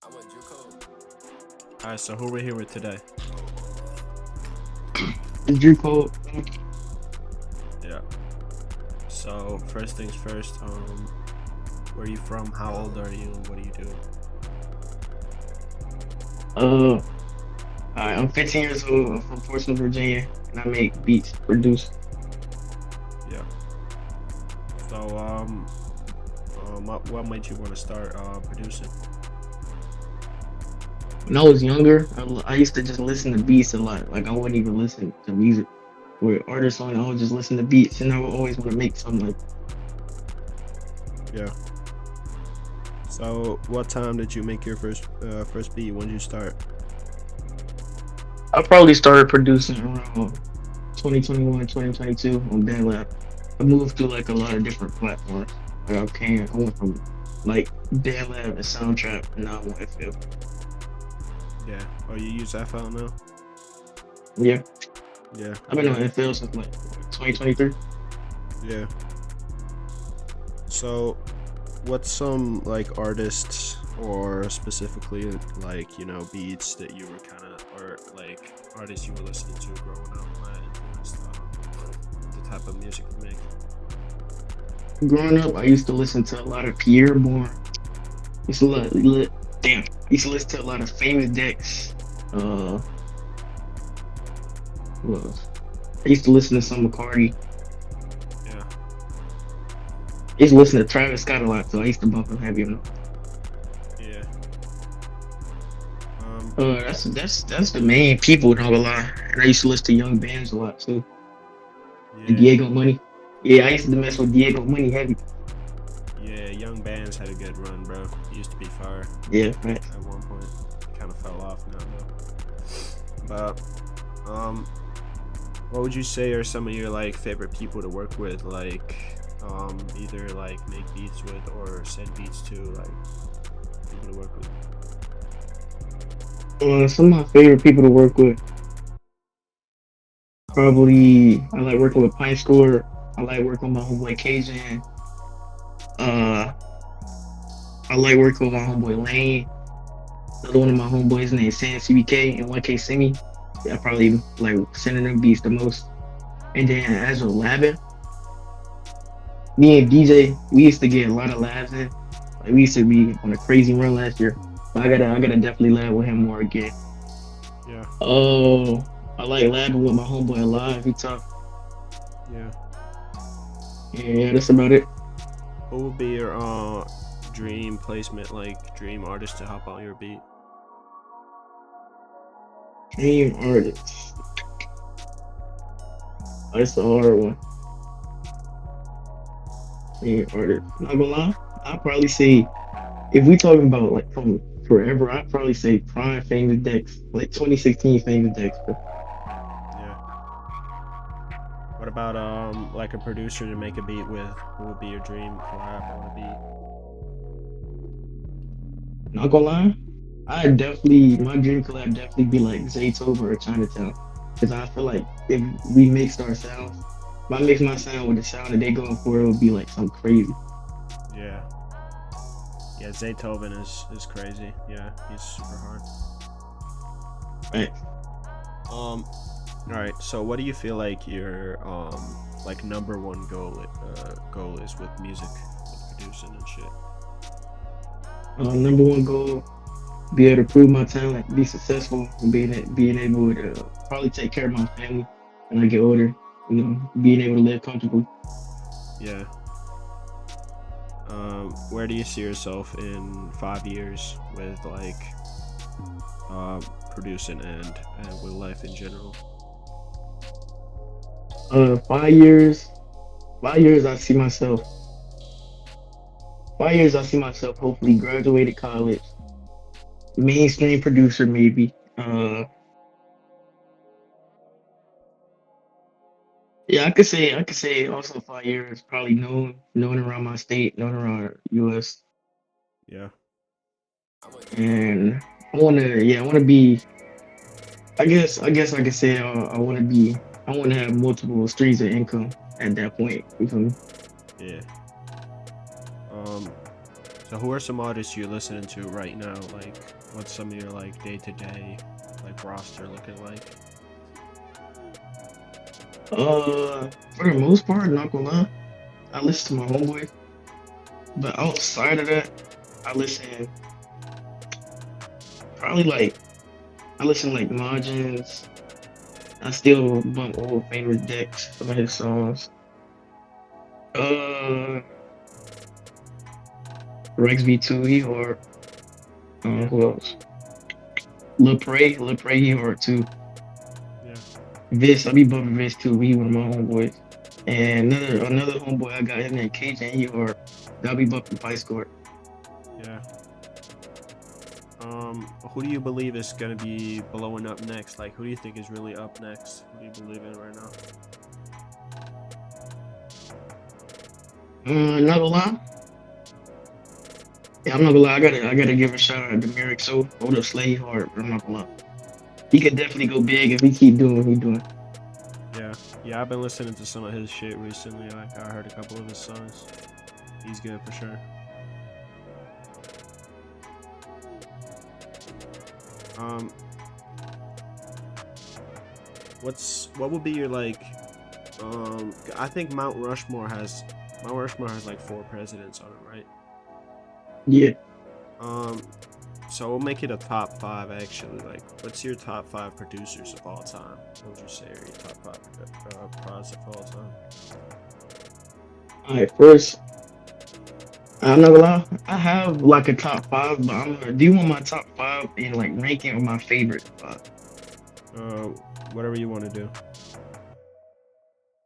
Alright, so who we're here with today? Drewwcoldd. Yeah. So first things first, where are you from? How old are you? And what do you do? Uh, I'm 15 years old. I'm from Portsmouth, Virginia, and I make beats, produce. Yeah. So what made you want to start producing? When I was younger, I used to just listen to beats a lot. Like I wouldn't even listen to music with artists on. I would just listen to beats, and I would always want to make something. Like Yeah. So what time did you make your first beat? When did you start? I probably started producing around 2021, 2022 on BandLab. I moved to like a lot of different platforms. Like I went from like BandLab to Soundtrap, and now I'm on FL. Yeah. Oh, you use FL now? Yeah, Yeah. I've been on Okay. FL since like 2023. Yeah. So what's some like artists or specifically like beats that you were kind of or like artists you were listening to growing up that influenced the type of music you make? Growing up, I used to listen to a lot of Pierre Bourne. Used to damn. I used to listen to a lot of famous decks. Uh, who else? I used to listen to some McCarty. Yeah. I used to listen to Travis Scott a lot, so I used to bump him heavy on him. Yeah. um That's the main people, not gonna lie. And I used to listen to young bands a lot too. And yeah. Diego Money. Yeah, I used to mess with Diego Money heavy. Yeah, young bands had a good run, bro. It used to be fire Yeah, right. at one point. Kind of fell off now though. But what would you say are some of your like favorite people to work with, like either like make beats with or send beats to, like people to work with? Some of my favorite people to work with, probably I like working with Pine Score. I like working with my homeboy Cajun. Uh, I like working with my homeboy Lane. Another one of my homeboys named Sam CBK and 1K Simi. I probably like sending them beats the most. And then as a labbing, me and DJ, we used to get a lot of labs in. Like we used to be on a crazy run last year. But I gotta definitely lab with him more again. Yeah. Oh, I like labbing with my homeboy Alive. He tough. Yeah. Yeah, that's about it. What would be your dream placement, like dream artist to hop on your beat? Dream artist. Oh, that's a hard one. Dream artist. Not gonna lie, I'd probably say if we talking about like from forever, I'd probably say prime famous Dex, like 2016 famous Dex. Yeah. What about like a producer to make a beat with? Who would be your dream collab on a beat? Not gonna lie, I definitely my dream collab definitely be like Zaytoven or Chinatown, because I feel like if we mixed our sounds, if I mix my sound with the sound that they going for, it would be like something crazy. Yeah. Yeah, Zaytoven is crazy. Yeah, he's super hard. Right. Um, all right. So, what do you feel like your like number one goal is with music, with producing and shit? Number one goal, be able to prove my talent, be successful, and being able to probably take care of my family when I get older. Being able to live comfortably. Yeah. Where do you see yourself in 5 years with like producing and with life in general? 5 years, 5 years, I see myself. 5 years, I see myself hopefully graduated college, mainstream producer maybe. Yeah, I could say also 5 years, probably known around my state, known around U.S. Yeah. And I wanna be. I guess I could say I want to be. I want to have multiple streams of income at that point. You feel me? Yeah. Um. So who are some artists you're listening to right now? Like, what's some of your like day to day like roster looking like? For the most part, not gonna lie, I listen to my homeboy. But outside of that, I listen probably like I listen like Margins. I still bump old famous Dex, some of his songs. Uh, Rex V2, he hard. Yeah, Who else? Lil Prey, he hard too. yeah, Vis, I be bumping Vis too. He one of my homeboys. And another homeboy I got his name Cajun, he hard. I be bumping Vice Score. yeah. Who do you believe is gonna be blowing up next? Like, who do you think is really up next? Who do you believe in right now? Not gonna lie. Yeah, I'm not gonna lie. I gotta give a shout out to Merrick. So hold up, Slay hard. But I'm not gonna lie. He could definitely go big if he keep doing what he doing. Yeah, yeah. I've been listening to some of his shit recently. Like, I heard a couple of his songs. He's good for sure. Um, what would be your like? I think Mount Rushmore has like 4 presidents on it, right? Yeah. Um, so we'll make it a top five actually. Like, what's your top five producers of all time? What would you say are your top five producers of all time? All right. First, I'm not gonna lie. I have like a top five, but I'm gonna do you want my top five in like ranking of my favorite five. Uh, whatever you want to do.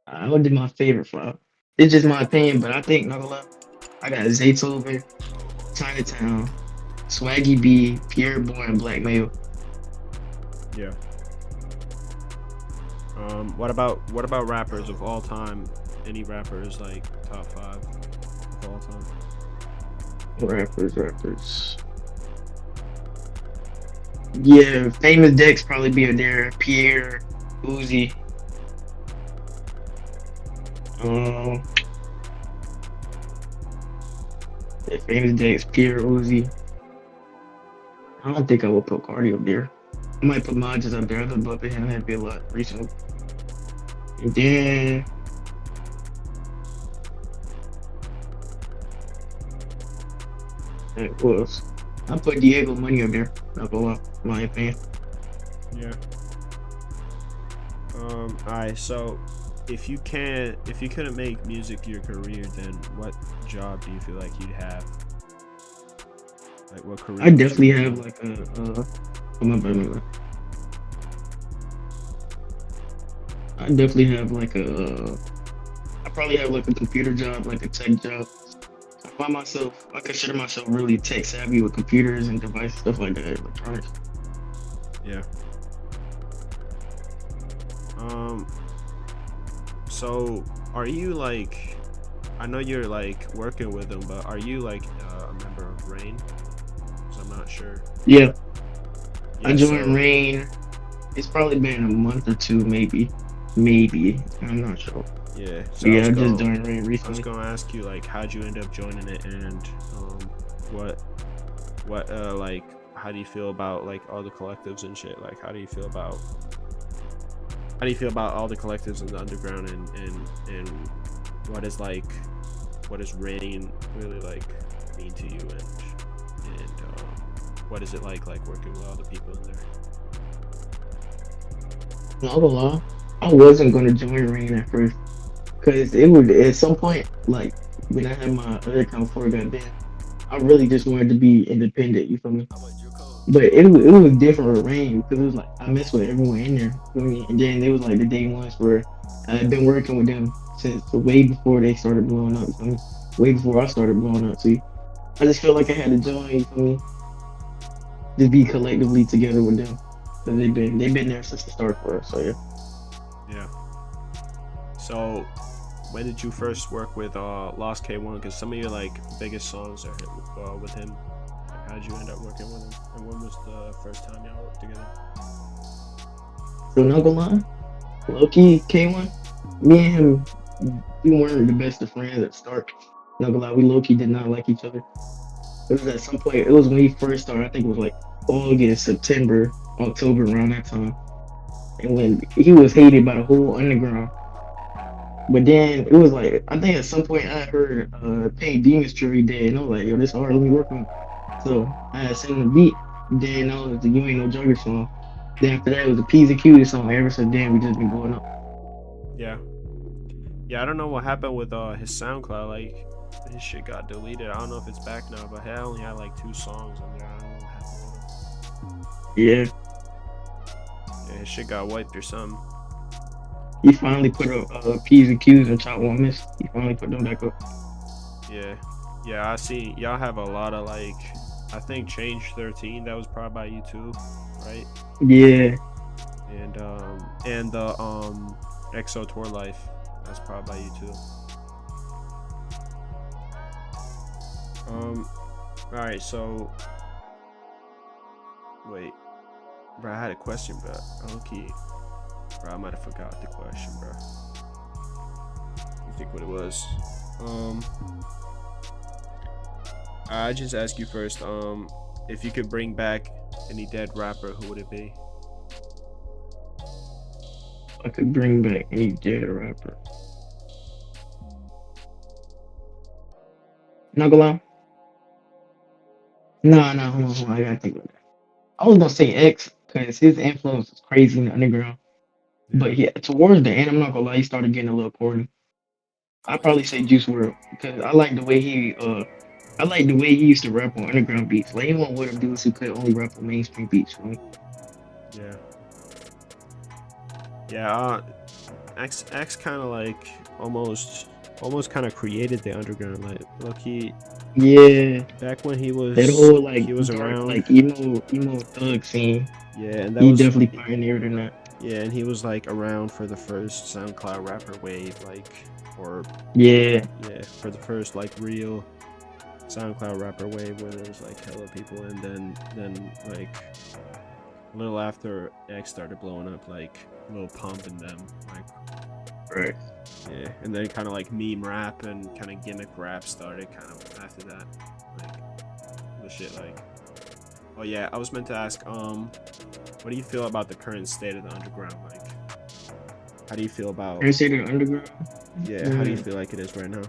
I would do my favorite five. It's just my opinion, but I think not gonna lie. I got Zaytoven, Chinatown, Swaggy B, Pierre Boy, and Black Mail. Yeah. What about rappers of all time? Any rappers like top five of all time? Rappers. Yeah, famous decks probably be there. Pierre, Uzi. Um, yeah, famous decks, Pierre, Uzi. I don't think I would put Cardi up there. I might put Modges up there. I've been bumping him heavy a lot recently. And then what else? I put Diego Money up there. Not gonna lie, in my opinion. Yeah. Alright. So, if you couldn't make music your career, then what job do you feel like you'd have? Like, what career? I definitely have like a my bad. I definitely have like a I probably have like a computer job, like a tech job. I consider myself really tech savvy with computers and devices, stuff like that, electronics. Yeah. Um. So, are you like? I know you're like working with them, but are you like a member of Rain? 'Cause I'm not sure. Yeah, I Yeah. joined So, Rain. It's probably been a month or two, maybe. I'm not sure. yeah. But So I yeah, was I just going. joined Rain I was recently. gonna ask you like, how'd you end up joining it, and what like, how do you feel about like all the collectives and shit? Like, how do you feel about all the collectives in the underground, and what is like, what does Rain really like mean to you, and what is it like working with all the people in there? Not gonna lie, I wasn't gonna join Rain at first, cause it would at some point like when I had my other account before it got banned, I really just wanted to be independent. You feel me? But it was different with Rain because it was like I messed with everyone in there. You feel me? And then it was like the day ones where I had been working with them since way before they started blowing up. You feel me? Way before I started blowing up. See, I just felt like I had to join. You feel me? Just be collectively together with them because they've been there since the start for us. So yeah. Yeah. So, when did you first work with Lost K1? Because some of your like biggest songs are with him. Like, how did you end up working with him? And when was the first time y'all worked together? So not gonna lie, low key K1, me and him, we weren't the best of friends at the start. Not gonna lie, we low key did not like each other. It was at some point. It was when he first started. I think it was like August, September, October, around that time. And when he was hated by the whole underground. But then it was like I think at some point I heard Paint Demons Jury dead, and I was like, yo, this hard. Let me work on it. So I had sent him the beat. Then that was the You Ain't No Jugger song. Then after that it was the P's and Q's song. Ever since then we just been going up. Yeah. Yeah, I don't know what happened with his SoundCloud. Like, his shit got deleted. I don't know if it's back now, but he only had like 2 songs on there. I don't know what happened with Yeah, him. Yeah, his shit got wiped or something. he finally put up P's and Q's and Chop One Miss. He finally put them back up. Yeah. Yeah, I see. Y'all have a lot of like, I think Change 13. That was probably by you too, right? Yeah, And the EXO Tour Life. That's probably by you too. All right. So, wait, bro. I had a question, but okay, bro. I might have forgot the question, bro. You think what it was? I just ask you first. If you could bring back any dead rapper, who would it be? I could bring back any dead rapper. Not gonna lie. No, hold on. I gotta think about that. I was gonna say X because his influence was crazy in the underground. Yeah. But yeah, towards the end, I'm not gonna lie, he started getting a little corny. I'd probably say Juice WRLD because I like the way he used to rap on underground beats. Like he wasn't one of them dudes who could only rap on mainstream beats, right? Yeah. Yeah. X kind of like almost kind of created the underground. Like, look, he Yeah, back when that whole he was dark around. like emo thug scene. Yeah, and that He was definitely pioneered in that. yeah, and he was like around for the first SoundCloud rapper wave, like, or Yeah, yeah, for the first like real SoundCloud rapper wave where there was like hella people, and then like a little after X started blowing up, like Lil Pump and them, like right. yeah, and then kind of like meme rap and kind of gimmick rap started kind of after that, like the shit like. Oh yeah, I was meant to ask, what do you feel about the current state of the underground? Like, how do you feel about? Can I say the underground? Yeah, how do you feel like it is right now?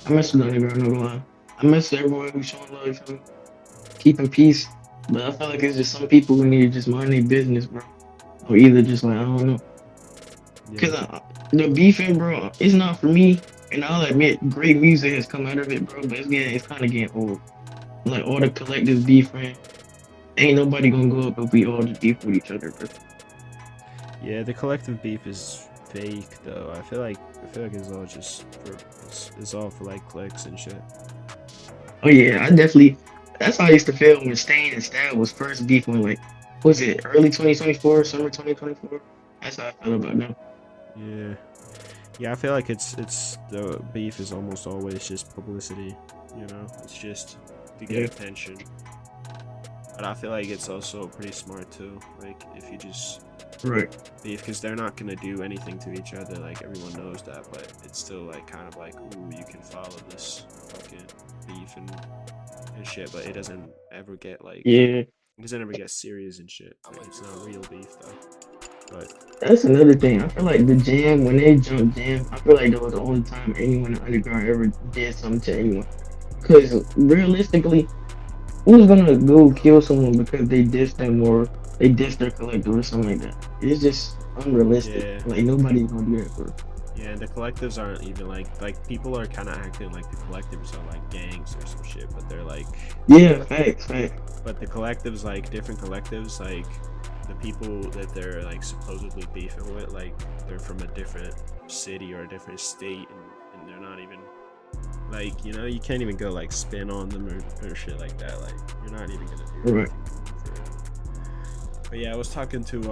I mess with the underground, no gonna lie. I mess with everyone who's showing love, for keeping peace. But I feel like it's just some people who need to just mind their business, bro. Or either just like, I don't know. Because Yeah, the beefing, bro, it's not for me. And I'll admit, great music has come out of it, bro. But it's kind of getting old. Like all the collective beefing, ain't nobody gonna go up if we all just beef with each other, bro. yeah, the collective beef is fake though. I feel like it's all just for it's all for like clicks and shit. Oh yeah, I definitely. That's how I used to feel when Stain and Stab was first beefing. Like, was it early 2024, summer 2024? That's how I felt about them. Yeah, yeah, I feel like it's the beef is almost always just publicity. You know, it's just to get attention. But I feel like it's also pretty smart too. Like if you just Right. beef, because they're not gonna do anything to each other. Like everyone knows that, but it's still like kind of like, ooh, you can follow this fucking beef and shit. But it doesn't ever get like Yeah. it doesn't ever get serious and shit. Like it's not real beef though. But That's another thing. I feel like the jam, when they jumped jam, I feel like that was the only time anyone in the underground ever did something to anyone. Because realistically, who's gonna go kill someone because they dissed them or they dissed their collective or something like that? It's just unrealistic. yeah, Like nobody's gonna do that, bro. yeah, and the collectives aren't even like people are kind of acting like the collectives are like gangs or some shit, but they're like Yeah, facts. but the collectives, like different collectives, like the people that they're like supposedly beefing with, like they're from a different city or a different state, and they're not even like, you know, you can't even go like spin on them or shit like that. Like you're not even gonna do Right. anything for real. But yeah, I was talking to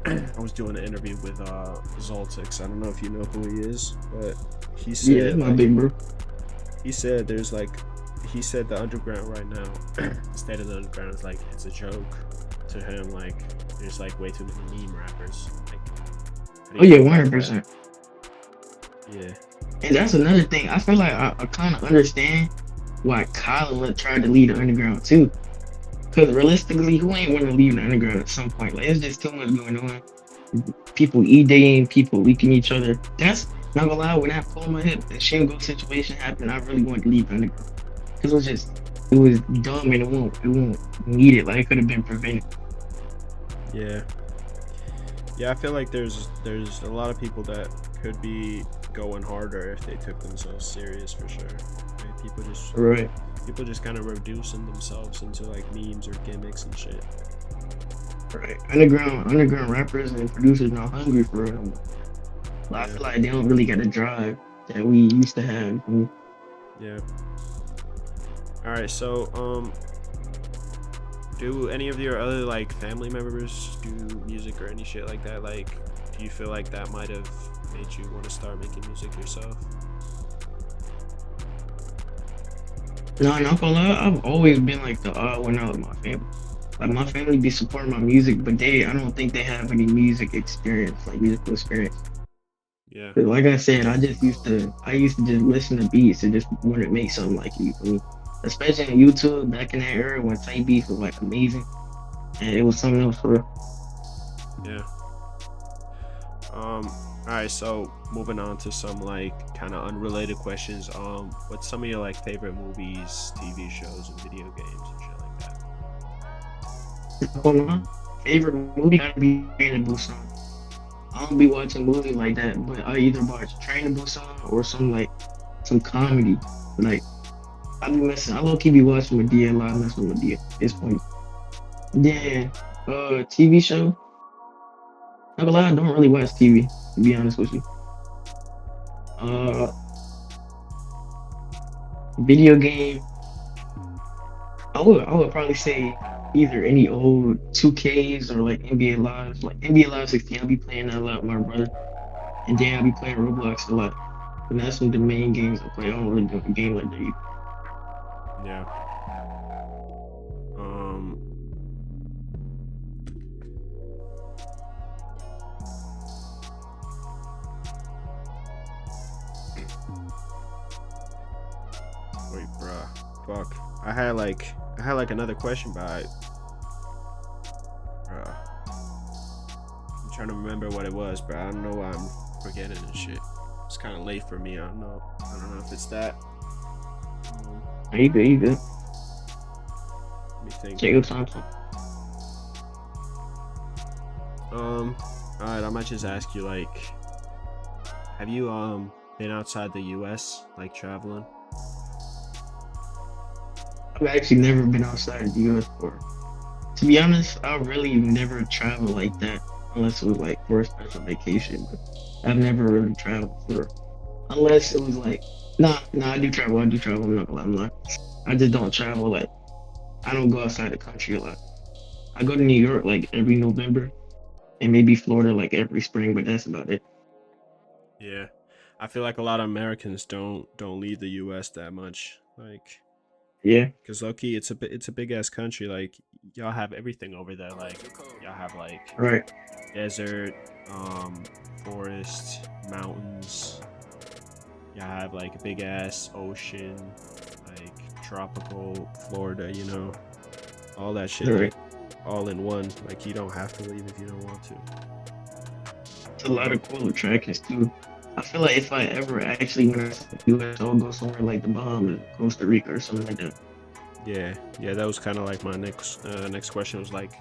I was doing an interview with Zoltix. I don't know if you know who he is, but he said Yeah, that's my like, big bro. he said there's like he said the underground right now, the state of the underground is like it's a joke to him. Like there's like way too many meme rappers. Like, how do Oh you yeah, feel about 100%. that? Yeah, And that's another thing. I feel like I kind of understand why Colin tried to leave the underground too. Because realistically, who ain't want to leave the underground at some point? Like, it's just too much going on. People e-dating, people leaking each other. That's not gonna lie. When I pulled my hip, the Shingo situation happened, I really wanted to leave the underground. Because it was dumb and it won't need it. Like, it could have been prevented. Yeah. Yeah, I feel like there's a lot of people that could be going harder if they took themselves serious for sure. Right? Right. People just kind of reducing themselves into like memes or gimmicks and shit. Right. Underground rappers and producers not hungry for it. But I Yeah. feel like they don't really got the drive that we used to have. Yeah. All right. So do any of your other like family members do music or any shit like that? Like, do you feel like that might have made you want to start making music yourself? No, not gonna lie, I've always been like the odd one out of my family. Like my family be supporting my music, but I don't think they have any musical experience. Yeah. 'Cause like I said, I used to just listen to beats and just want to make something like you for me. Especially on YouTube back in that era when type beats was like amazing, and it was something else for real. Yeah. All right. So moving on to some like kind of unrelated questions. What's some of your like favorite movies, TV shows, and video games and shit like that? Hold on. Favorite movie gotta be Train to Busan. I don't be watching movies like that, but I either watch Train to Busan or some comedy. Like I low key be watching Medea a lot, messing with Medea at this point. Then TV show. Not gonna lie, I don't really watch TV, to be honest with you. Uh Video game. I would probably say either any old 2Ks or like NBA Live. Like NBA Live 16, I'll be playing that a lot with my brother. And then I'll be playing Roblox a lot. And that's one of the main games I play. I don't really do a game like that either. Yeah. Um. Wait, bruh. Fuck. I had like another question, but bruh. I'm trying to remember what it was, bro. I don't know why I'm forgetting and shit. It's kind of late for me. I don't know. I don't know if it's that. Um, Are you good? You good? Let me think. Take your time. All right. I might just ask you like, have you been outside the U.S. like traveling? I've actually never been outside of the US before. To be honest, I really never traveled like that unless it was like for a special vacation. But I've never really traveled for unless it was like nah, I do travel. I'm not gonna lie, I'm not. I just don't travel like I don't go outside the country a lot. I go to New York like every November and maybe Florida like every spring, but that's about it. Yeah, I feel like a lot of Americans don't leave the U.S. that much. Like, Yeah, cause low-key, it's a big ass country. Like, y'all have everything over there. Like, y'all have like right. desert, forest, mountains. Y'all have like a big ass ocean, like tropical Florida. You know, all that shit. Right. Like, all in one. Like, you don't have to leave if you don't want to. It's a lot of cool attractions too. I feel like if I ever actually went outside the US, I would go somewhere like the Bahamas, Costa Rica, or something like that. Yeah, yeah, that was kind of like my next question was like,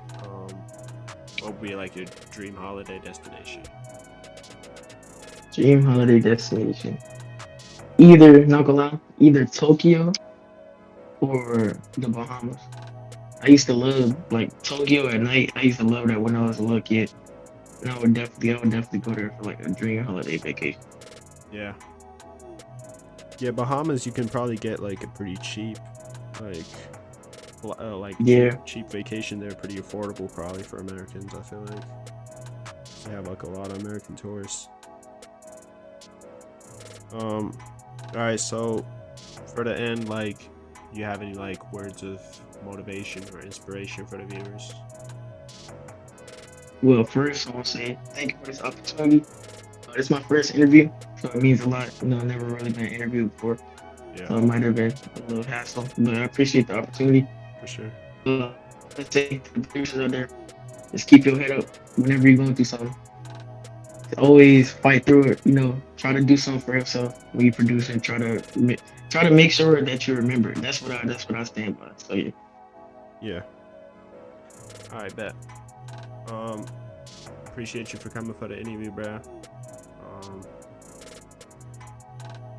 what would be like your dream holiday destination? Dream holiday destination. Either, not gonna lie, either Tokyo or the Bahamas. I used to love like Tokyo at night. I used to love that when I was a little kid. And I would definitely go there for like a dream holiday vacation. Yeah, yeah, Bahamas you can probably get like a pretty cheap, like, Yeah, cheap vacation there, pretty affordable probably for Americans. I feel like they have like a lot of American tourists. All right, so for the end, like, you have any like words of motivation or inspiration for the viewers? well, first I want to say thank you for this opportunity. It's my first interview, so it means a lot. You know, I've never really been interviewed before. Yeah, So it might have been a little hassle, but I appreciate the opportunity. for sure. Let's say to the producers out there, just keep your head up whenever you're going through something. Always fight through it. Try to do something for yourself when you produce and try to make sure that you remember it. That's what I stand by. So yeah. Yeah. All right, bet. Appreciate you for coming for the interview, bro.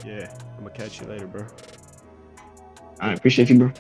Yeah, I'm gonna catch you later, bro. I appreciate you, bro.